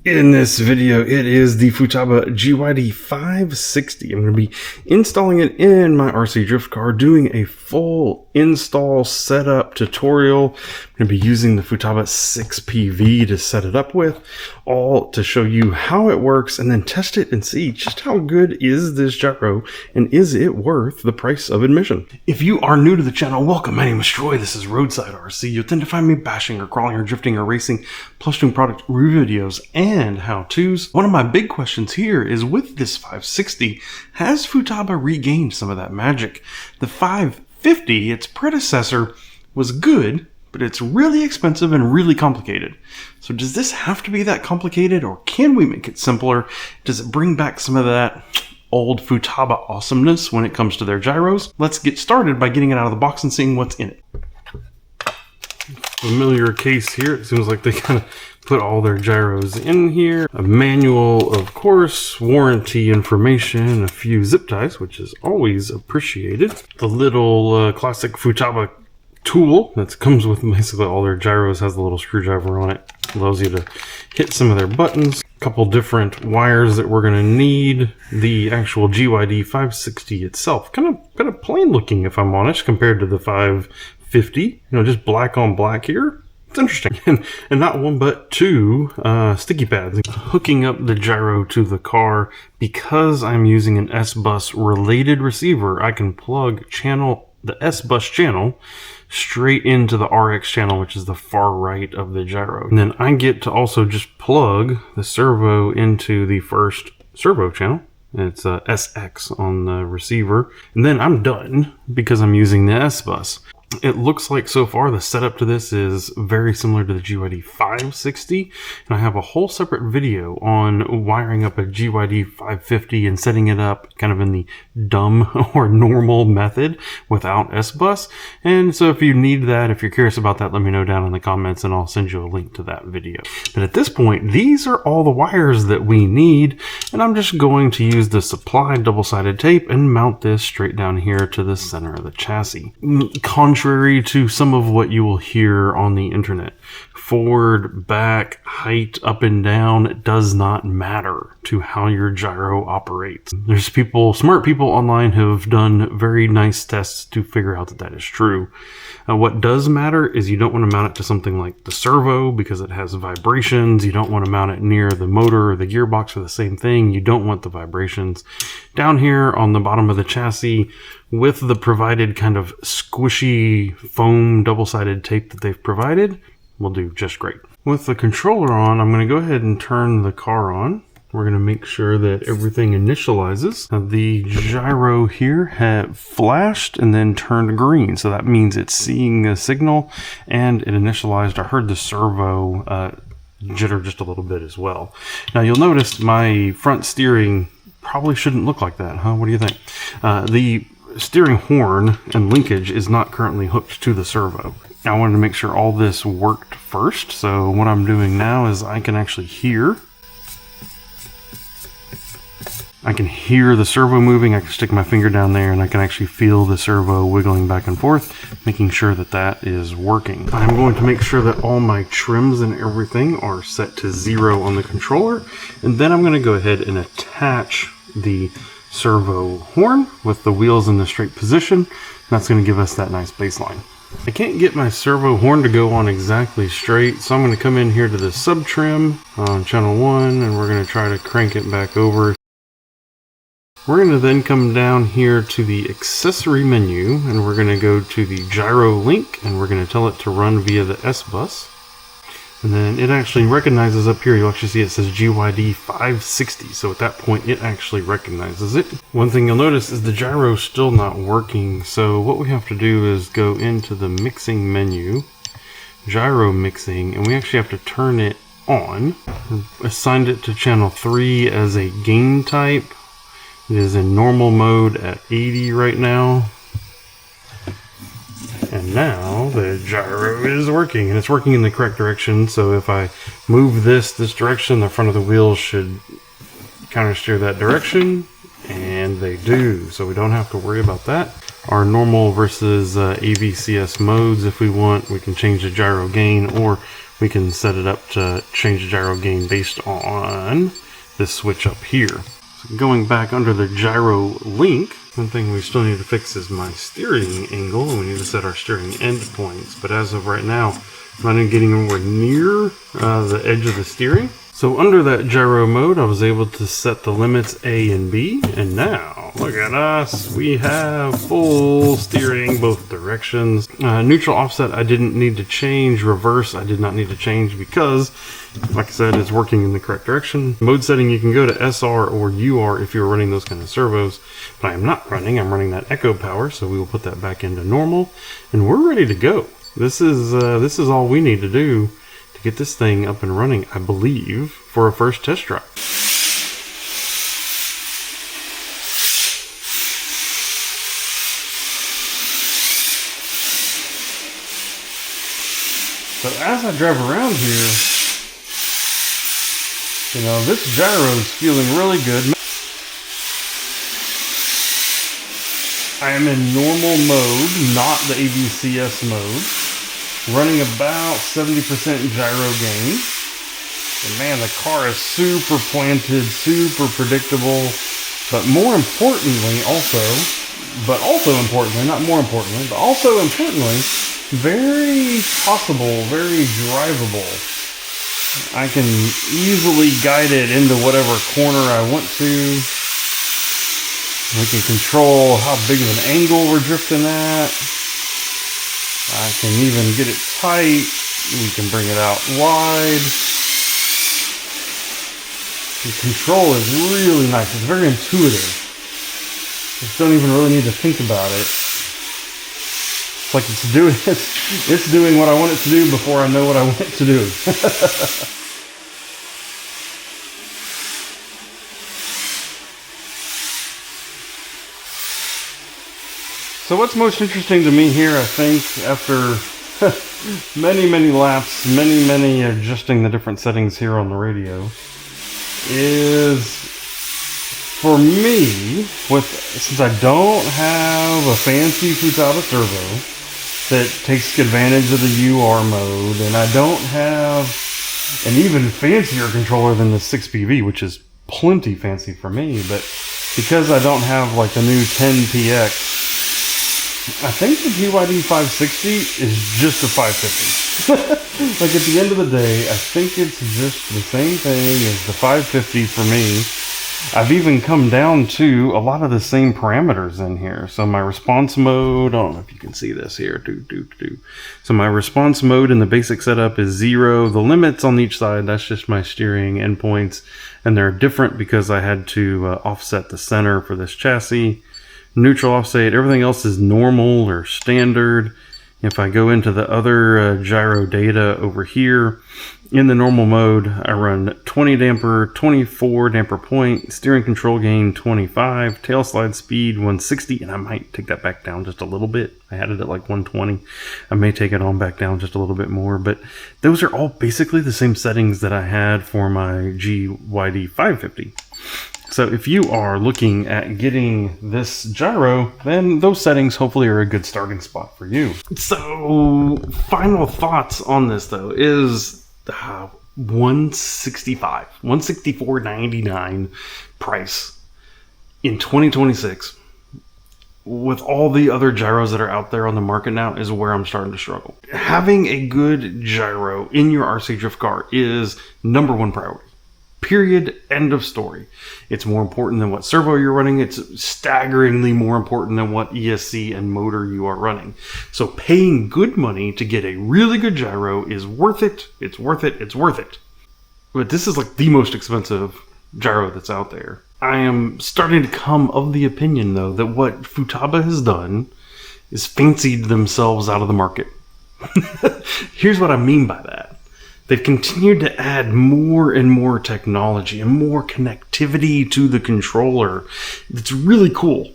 In this video, it is the Futaba GYD560. I'm going to be installing it in my RC drift car, doing a full install setup tutorial. I'm going to be using the Futaba 6PV to set it up with, all to show you how it works and then test it and see just how good is this gyro and is it worth the price of admission. If you are new to the channel, welcome. My name is Troy. This is Roadside RC. You'll tend to find me bashing or crawling or drifting or racing, plus doing product review videos and how-tos. One of my big questions here is, with this 560, has Futaba regained some of that magic? The 550, its predecessor, was good, but it's really expensive and really complicated. So does this have to be that complicated, or can we make it simpler? Does it bring back some of that old Futaba awesomeness when it comes to their gyros? Let's get started by getting it out of the box and seeing what's in it. Familiar case here. It seems like they kind of put all their gyros in here. A manual, of course, warranty information, a few zip ties, which is always appreciated. The little classic Futaba tool that comes with basically all their gyros, has the little screwdriver on it. Allows you to hit some of their buttons. A couple different wires that we're going to need. The actual GYD560 itself, kind of plain looking, if I'm honest, compared to the 550. You know, just black on black here. It's interesting. And not one but two sticky pads. Hooking up the gyro to the car, because I'm using an S.Bus related receiver, I can plug the S.Bus channel straight into the RX channel, which is the far right of the gyro. And then I get to also just plug the servo into the first servo channel. It's SX on the receiver. And then I'm done because I'm using the S.Bus. It looks like so far the setup to this is very similar to the GYD560, and I have a whole separate video on wiring up a GYD550 and setting it up kind of in the dumb or normal method without S.Bus. And so if you need that, if you're curious about that, let me know down in the comments and I'll send you a link to that video. But at this point, these are all the wires that we need, and I'm just going to use the supplied double-sided tape and mount this straight down here to the center of the chassis. Contrary to some of what you will hear on the internet, forward, back, height, up and down, it does not matter to how your gyro operates. There's smart people online who have done very nice tests to figure out that that is true. What does matter is you don't want to mount it to something like the servo because it has vibrations. You don't want to mount it near the motor or the gearbox for the same thing. You don't want the vibrations. Down here on the bottom of the chassis, with the provided kind of squishy foam double-sided tape that they've provided, will do just great. With the controller on, I'm going to go ahead and turn the car on. We're going to make sure that everything initializes. Now, the gyro here had flashed and then turned green, so that means it's seeing a signal and it initialized. I heard the servo jitter just a little bit as well. Now you'll notice my front steering probably shouldn't look like that, huh? What do you think? The steering horn and linkage is not currently hooked to the servo. I wanted to make sure all this worked first, so what I'm doing now is I can actually hear the servo moving. I can stick my finger down there and I can actually feel the servo wiggling back and forth, making sure that that is working. I'm going to make sure that all my trims and everything are set to 0 on the controller, and then I'm going to go ahead and attach the servo horn with the wheels in the straight position. That's going to give us that nice baseline. I can't get my servo horn to go on exactly straight, so I'm going to come in here to the sub trim on channel 1 and we're going to try to crank it back over. We're going to then come down here to the accessory menu and we're going to go to the gyro link and we're going to tell it to run via the S.Bus. And then it actually recognizes up here, you'll actually see it says GYD560. So at that point, it actually recognizes it. One thing you'll notice is the gyro is still not working. So what we have to do is go into the mixing menu, gyro mixing, and we actually have to turn it on. Assigned it to channel 3 as a gain type. It is in normal mode at 80 right now. And now the gyro is working, and it's working in the correct direction. So if I move this direction, the front of the wheels should counter steer that direction, and they do. So we don't have to worry about that. Our normal versus AVCS modes, if we want, we can change the gyro gain, or we can set it up to change the gyro gain based on this switch up here. So going back under the gyro link, one thing we still need to fix is my steering angle, and we need to set our steering endpoints. But as of right now, I'm not getting anywhere near the edge of the steering. So under that gyro mode, I was able to set the limits A and B, and now, look at us, we have full steering both directions. Neutral offset, I didn't need to change. Reverse, I did not need to change because, like I said, it's working in the correct direction. Mode setting, you can go to SR or UR if you're running those kind of servos, but I am not running. I'm running that echo power, so we will put that back into normal, and we're ready to go. This is all we need to do to get this thing up and running, I believe, for a first test drive. So as I drive around here, you know, this gyro is feeling really good. I am in normal mode, not the AVCS mode. Running about 70% gyro gain. And man, the car is super planted, super predictable. But more importantly, also importantly, very possible, very drivable. I can easily guide it into whatever corner I want to. We can control how big of an angle we're drifting at. I can even get it tight. We can bring it out wide. The control is really nice. It's very intuitive. Just don't even really need to think about it. It's like it's doing what I want it to do before I know what I want it to do. So what's most interesting to me here, I think, after many laps, many adjusting the different settings here on the radio, is for me, since I don't have a fancy Futaba servo that takes advantage of the UR mode, and I don't have an even fancier controller than the 6PV, which is plenty fancy for me, but because I don't have like the new 10PX, I think the GYD560 is just a 550. Like at the end of the day, I think it's just the same thing as the 550 for me. I've even come down to a lot of the same parameters in here. So my response mode, I don't know if you can see this here. So my response mode in the basic setup is 0. The limits on each side, that's just my steering endpoints. And they're different because I had to offset the center for this chassis. Neutral offset, everything else is normal or standard. If I go into the other gyro data over here, in the normal mode, I run 20 damper, 24 damper point, steering control gain 25, tail slide speed 160, and I might take that back down just a little bit. I had it at like 120. I may take it on back down just a little bit more, but those are all basically the same settings that I had for my GYD550. So if you are looking at getting this gyro, then those settings hopefully are a good starting spot for you. So final thoughts on this though is $164.99 price in 2026 with all the other gyros that are out there on the market now is where I'm starting to struggle. Having a good gyro in your RC drift car is #1 priority. Period. End of story. It's more important than what servo you're running. It's staggeringly more important than what ESC and motor you are running. So paying good money to get a really good gyro is worth it. It's worth it. It's worth it. But this is like the most expensive gyro that's out there. I am starting to come of the opinion though that what Futaba has done is fancied themselves out of the market. Here's what I mean by that. They've continued to add more and more technology and more connectivity to the controller. It's really cool.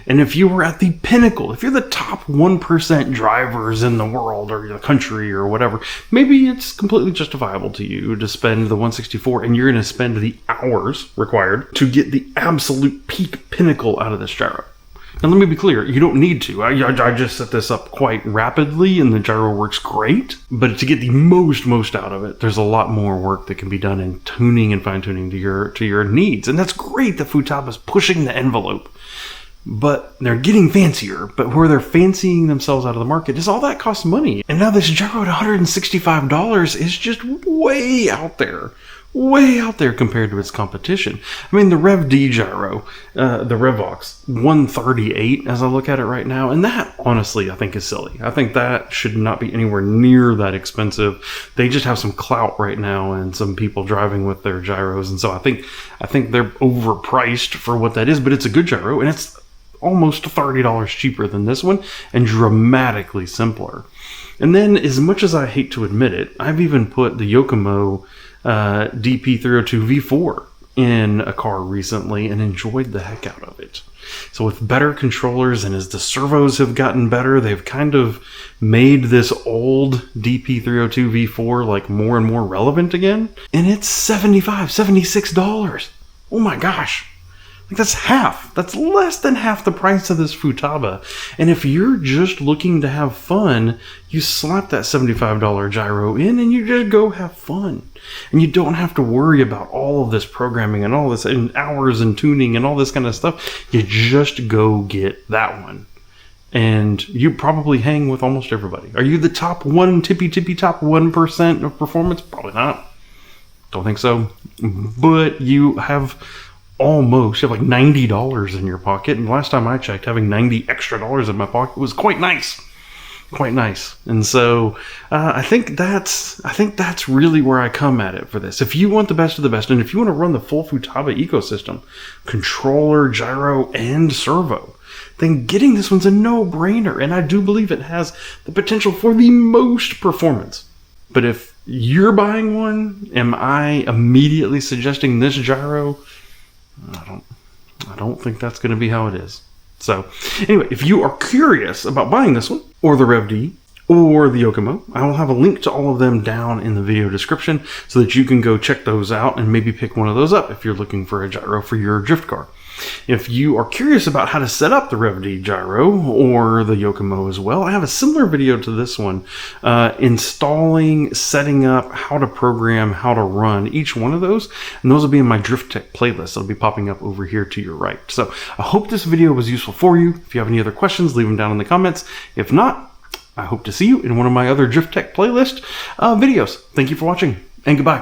And if you were at the pinnacle, if you're the top 1% drivers in the world or the country or whatever, maybe it's completely justifiable to you to spend the 164 and you're going to spend the hours required to get the absolute peak pinnacle out of this gyro. And let me be clear, you don't need to. I just set this up quite rapidly and the gyro works great. But to get the most out of it, there's a lot more work that can be done in tuning and fine-tuning to your needs. And that's great that Futaba's pushing the envelope. But they're getting fancier. But where they're fancying themselves out of the market is all that costs money. And now this gyro at $165 is just way out there. Way out there compared to its competition. I mean, the Rev D gyro, the Revox, 138 as I look at it right now, and that honestly I think is silly. I think that should not be anywhere near that expensive. They just have some clout right now and some people driving with their gyros, and so I think they're overpriced for what that is, but it's a good gyro and it's almost $30 cheaper than this one and dramatically simpler. And then, as much as I hate to admit it, I've even put the Yokomo DP302 V4 in a car recently and enjoyed the heck out of it. So with better controllers and as the servos have gotten better, they've kind of made this old DP302 V4 like more and more relevant again. And it's $76. Oh my gosh. Like that's half. That's less than half the price of this Futaba. And if you're just looking to have fun, you slap that $75 gyro in and you just go have fun. And you don't have to worry about all of this programming and all this and hours and tuning and all this kind of stuff. You just go get that one. And you probably hang with almost everybody. Are you the top top 1% of performance? Probably not. Don't think so. But you have like $90 in your pocket, and last time I checked, having $90 extra in my pocket was quite nice. And so I think that's really where I come at it for this. If you want the best of the best, and if you want to run the full Futaba ecosystem, controller, gyro, and servo, then getting this one's a no-brainer, and I do believe it has the potential for the most performance. But if you're buying one, am I immediately suggesting this gyro? I don't think that's going to be how it is. So anyway, if you are curious about buying this one, or the Rev D, or the Yokomo, I will have a link to all of them down in the video description so that you can go check those out and maybe pick one of those up if you're looking for a gyro for your drift car. If you are curious about how to set up the Rev D gyro or the Yokomo as well, I have a similar video to this one, installing, setting up, how to program, how to run each one of those, and those will be in my Drift Tech playlist. It'll be popping up over here to your right. So I hope this video was useful for you. If you have any other questions, leave them down in the comments. If not, I hope to see you in one of my other Drift Tech playlist videos. Thank you for watching, and goodbye.